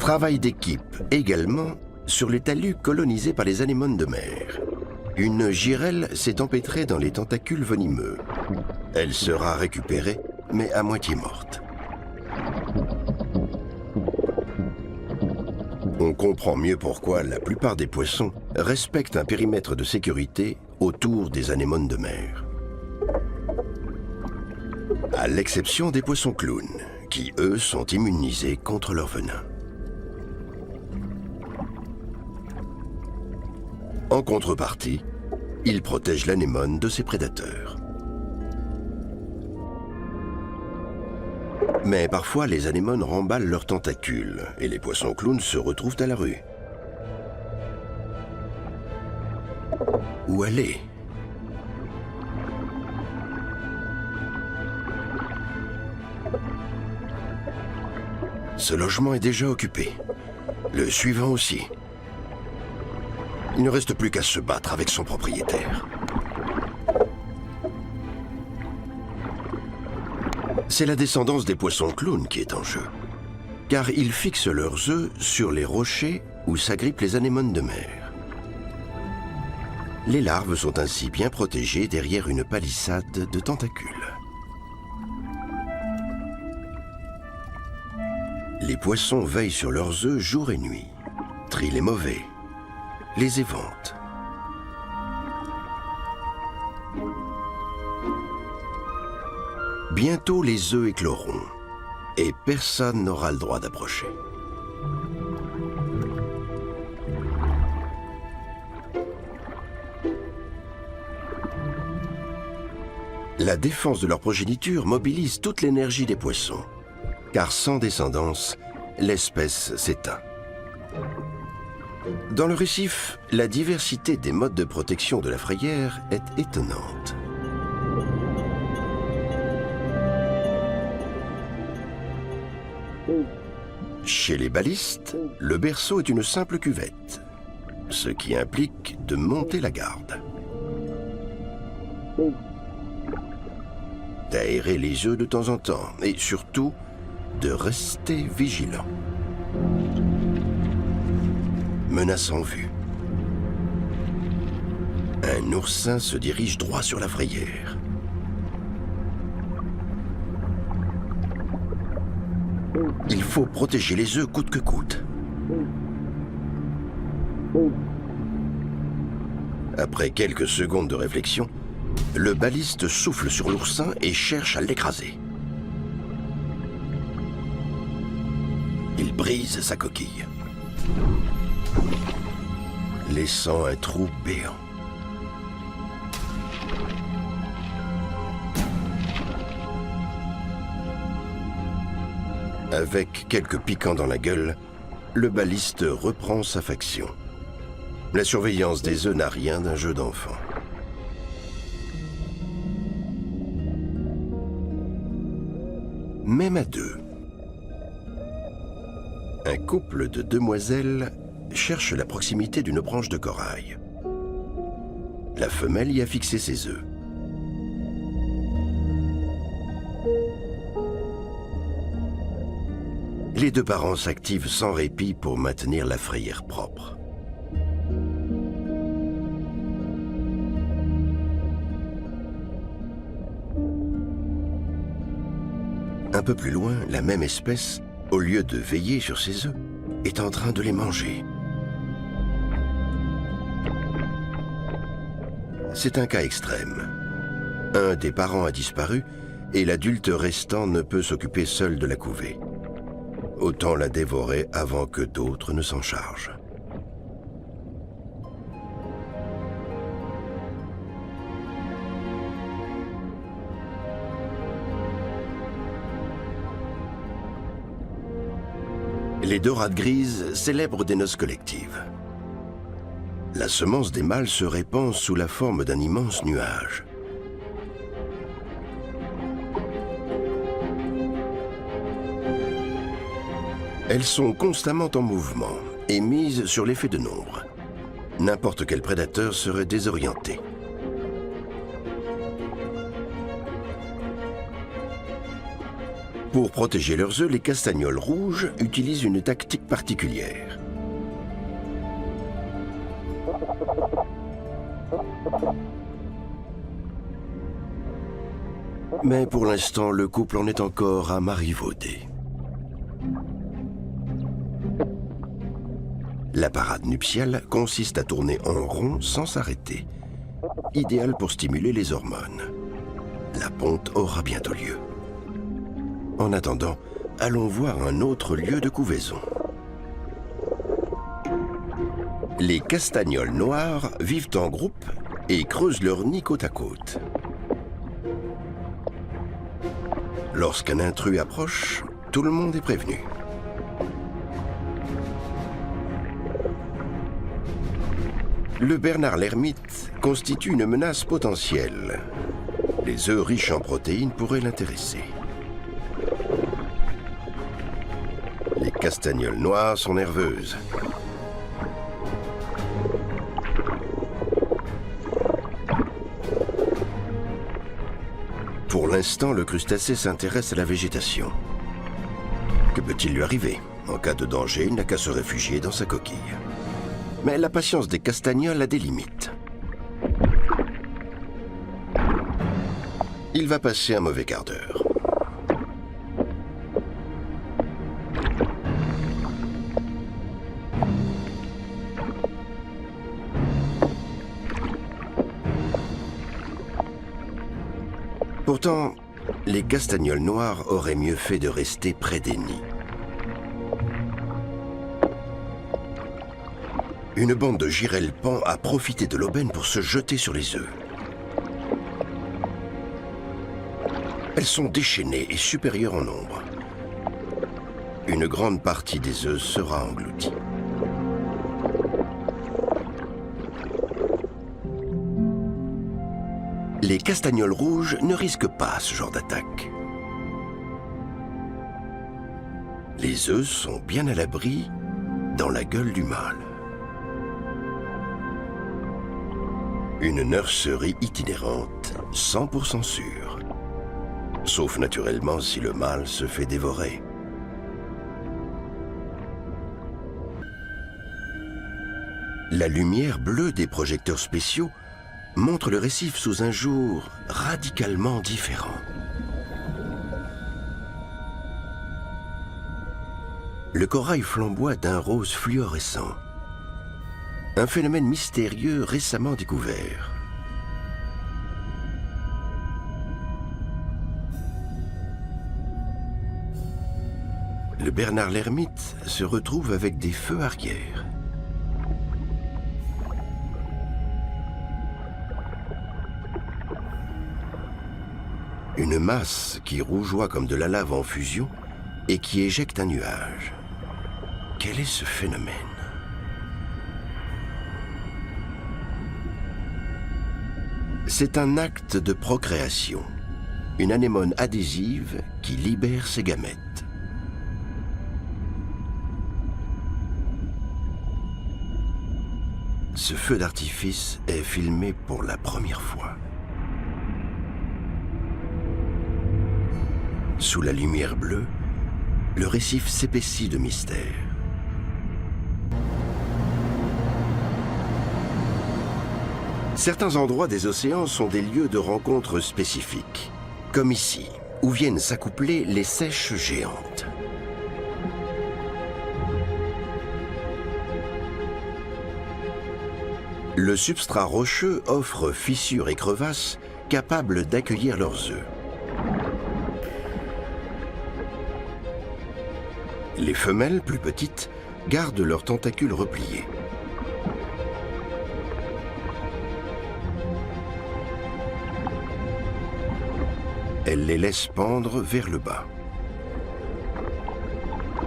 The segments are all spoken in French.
Travail d'équipe également sur les talus colonisés par les anémones de mer. Une girelle s'est empêtrée dans les tentacules venimeux. Elle sera récupérée, mais à moitié morte. On comprend mieux pourquoi la plupart des poissons respectent un périmètre de sécurité autour des anémones de mer. À l'exception des poissons clowns, qui eux sont immunisés contre leur venin. En contrepartie, ils protègent l'anémone de ses prédateurs. Mais parfois, les anémones remballent leurs tentacules et les poissons clowns se retrouvent à la rue. Où aller? Ce logement est déjà occupé. Le suivant aussi. Il ne reste plus qu'à se battre avec son propriétaire. C'est la descendance des poissons clowns qui est en jeu, car ils fixent leurs œufs sur les rochers où s'agrippent les anémones de mer. Les larves sont ainsi bien protégées derrière une palissade de tentacules. Les poissons veillent sur leurs œufs jour et nuit, trient les mauvais, les éventent. Bientôt les œufs écloront et personne n'aura le droit d'approcher. La défense de leur progéniture mobilise toute l'énergie des poissons, car sans descendance, l'espèce s'éteint. Dans le récif, la diversité des modes de protection de la frayère est étonnante. Chez les balistes, le berceau est une simple cuvette, ce qui implique de monter la garde. D'aérer les œufs de temps en temps et surtout de rester vigilant. Menace en vue. Un oursin se dirige droit sur la frayère. Il faut protéger les œufs coûte que coûte. Après quelques secondes de réflexion, le baliste souffle sur l'oursin et cherche à l'écraser. Il brise sa coquille, laissant un trou béant. Avec quelques piquants dans la gueule, le baliste reprend sa faction. La surveillance des œufs n'a rien d'un jeu d'enfant. Même à deux, un couple de demoiselles cherche la proximité d'une branche de corail. La femelle y a fixé ses œufs. Les deux parents s'activent sans répit pour maintenir la frayère propre. Un peu plus loin, la même espèce, au lieu de veiller sur ses œufs, est en train de les manger. C'est un cas extrême. Un des parents a disparu et l'adulte restant ne peut s'occuper seul de la couvée. Autant la dévorer avant que d'autres ne s'en chargent. Les dorades grises célèbrent des noces collectives. La semence des mâles se répand sous la forme d'un immense nuage. Elles sont constamment en mouvement et mises sur l'effet de nombre. N'importe quel prédateur serait désorienté. Pour protéger leurs œufs, les castagnols rouges utilisent une tactique particulière. Mais pour l'instant, le couple en est encore à marivauder. La parade nuptiale consiste à tourner en rond sans s'arrêter, idéal pour stimuler les hormones. La ponte aura bientôt lieu. En attendant, allons voir un autre lieu de couvaison. Les castagnols noirs vivent en groupe et creusent leur nid côte à côte. Lorsqu'un intrus approche, tout le monde est prévenu. Le Bernard l'ermite constitue une menace potentielle. Les œufs riches en protéines pourraient l'intéresser. Les castagnols noirs sont nerveuses. Pour l'instant, le crustacé s'intéresse à la végétation. Que peut-il lui arriver? En cas de danger, il n'a qu'à se réfugier dans sa coquille. Mais la patience des castagnols a des limites. Il va passer un mauvais quart d'heure. Pourtant, les castagnols noirs auraient mieux fait de rester près des nids. Une bande de girelles paons a profité de l'aubaine pour se jeter sur les œufs. Elles sont déchaînées et supérieures en nombre. Une grande partie des œufs sera engloutie. Les castagnols rouges ne risquent pas ce genre d'attaque. Les œufs sont bien à l'abri dans la gueule du mâle. Une nurserie itinérante, 100% sûre. Sauf naturellement si le mâle se fait dévorer. La lumière bleue des projecteurs spéciaux montre le récif sous un jour radicalement différent. Le corail flamboie d'un rose fluorescent. Un phénomène mystérieux récemment découvert. Le Bernard l'ermite se retrouve avec des feux arrière. Une masse qui rougeoie comme de la lave en fusion et qui éjecte un nuage. Quel est ce phénomène? C'est un acte de procréation, une anémone adhésive qui libère ses gamètes. Ce feu d'artifice est filmé pour la première fois. Sous la lumière bleue, le récif s'épaissit de mystère. Certains endroits des océans sont des lieux de rencontres spécifiques, comme ici, où viennent s'accoupler les seiches géantes. Le substrat rocheux offre fissures et crevasses capables d'accueillir leurs œufs. Les femelles, plus petites, gardent leurs tentacules repliés. Elles les laissent pendre vers le bas.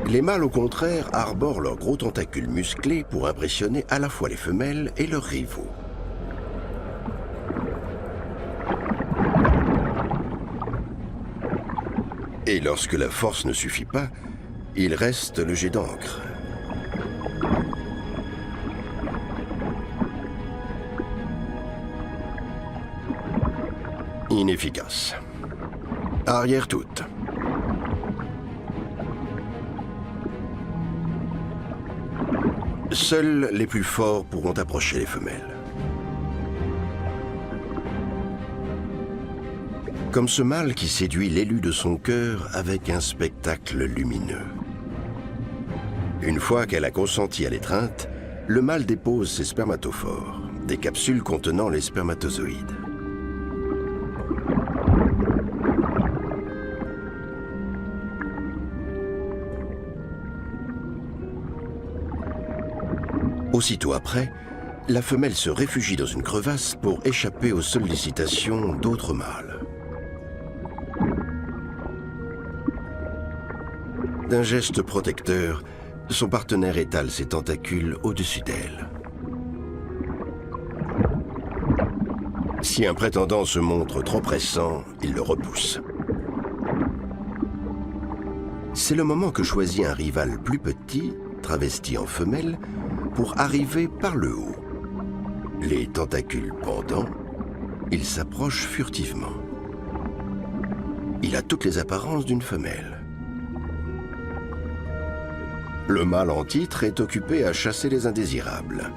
Les mâles, au contraire, arborent leurs gros tentacules musclés pour impressionner à la fois les femelles et leurs rivaux. Et lorsque la force ne suffit pas, il reste le jet d'encre. Inefficace. Arrière toute. Seuls les plus forts pourront approcher les femelles. Comme ce mâle qui séduit l'élu de son cœur avec un spectacle lumineux. Une fois qu'elle a consenti à l'étreinte, le mâle dépose ses spermatophores, des capsules contenant les spermatozoïdes. Aussitôt après, la femelle se réfugie dans une crevasse pour échapper aux sollicitations d'autres mâles. D'un geste protecteur, son partenaire étale ses tentacules au-dessus d'elle. Si un prétendant se montre trop pressant, il le repousse. C'est le moment que choisit un rival plus petit, travesti en femelle, pour arriver par le haut. Les tentacules pendants, il s'approche furtivement. Il a toutes les apparences d'une femelle. Le mâle en titre est occupé à chasser les indésirables.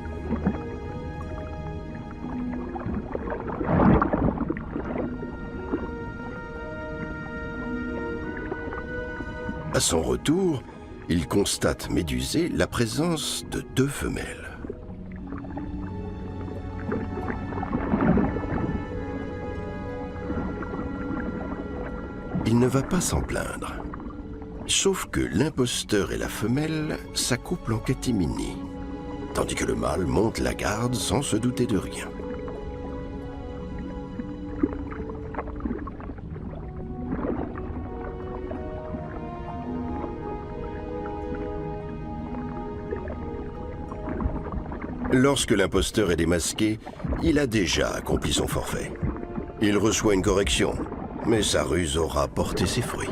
À son retour, il constate médusé la présence de 2 femelles. Il ne va pas s'en plaindre. Sauf que l'imposteur et la femelle s'accouplent en catimini, tandis que le mâle monte la garde sans se douter de rien. Lorsque l'imposteur est démasqué, il a déjà accompli son forfait. Il reçoit une correction, mais sa ruse aura porté ses fruits.